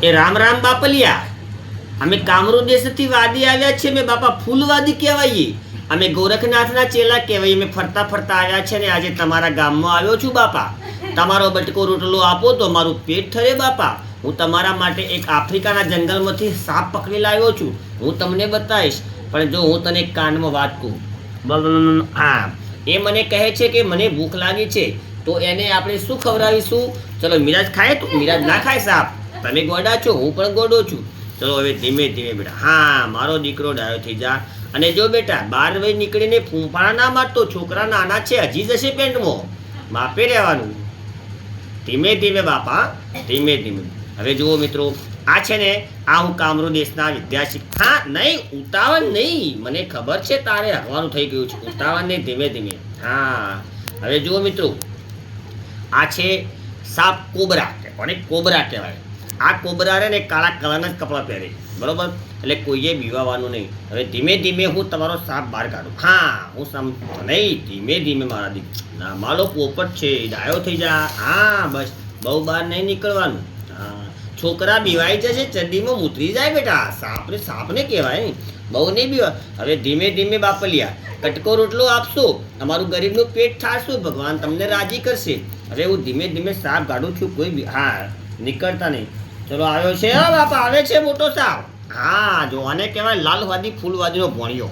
એ રામ રામ બાપલિયા. અમે કામરૂ દેશથી વાદી આવ્યા છે. મેં બાપા ફૂલવાદી કહેવાઈએ. અમે ગોરખનાથના ચેલા કહેવાય. અમે ફરતા ફરતા આવ્યા છે ને આજે તમારા ગામમાં આવ્યો છું બાપા. તમારો બટકો રોટલો આપો તો મારું પેટ ઠરે બાપા. હું તમારા માટે એક આફ્રિકાના જંગલમાંથી સાપ પકડી લાવ્યો છું. હું તમને બતાવીશ. પણ જો હું તને કાનમાં વાત કહું, હા, એ મને કહે છે કે મને ભૂખ લાગી છે, તો એને આપણે શું ખવડાવીશું? ચલો, મિરાજ ખાય તો મિરાજ ના ખાય સાપ. તમે ગોડા છો, હું પણ ગોડો છું. ચલો હવે ધીમે ધીમે બેટા. હા, મારો દીકરો ડાયો થઈ જા. અને જો બેટા 12 વાગે નીકળીને ફૂંફાણા ના મારતો. છોકરા નાના છે, હજી જશે પેન્ટમાં. માપે રહેવાનું. ધીમે ધીમે બાપા, ધીમે ધીમે. હવે જુઓ મિત્રો, આ છે ને, આ હું કામરૂ દેશના વિદ્યાર્થી. હા, નહીં ઉતાવળ નહીં, મને ખબર છે તારે હરવાનું થઈ ગયું છે. ઉતાવળ નહીં, ધીમે ધીમે. હા, હવે જુઓ મિત્રો, આ છે સાપ કોબરા. કોને કોબરા કહેવાય? આ કોબરા રે ને કાળા કલરના જ કપડાં પહેરે, બરોબર? એટલે કોઈએ બીવાવાનું નહીં. હવે ધીમે ધીમે હું તમારો સાપ બહાર કાઢું. હા, હું નહીં, ધીમે ધીમે મારા ના માલો પોપટ છે, ડાયો થઈ જા. હા, બસ, બહુ બહાર નહીં નીકળવાનું. હા, છોકરા બીવાઈ જશે, ચડ્ડીમાં ઉતરી જાય બેટા. સાપને કહેવાય, બહુ નહીં બીવા. હવે ધીમે ધીમે બાપલિયા, કટકો રોટલો આપશો, અમારું ગરીબનું પેટ ઠારશું, ભગવાન તમને રાજી કરશે. હવે હું ધીમે ધીમે સાપ કાઢું છું. કોઈ હા નીકળતા નહીં. ચલો, આવ્યો છે. હા બાપા, આવે છે મોટો સાપ. હા, જો આને કહેવાય લાલવાદી ફૂલવાદીનો ભોણિયો.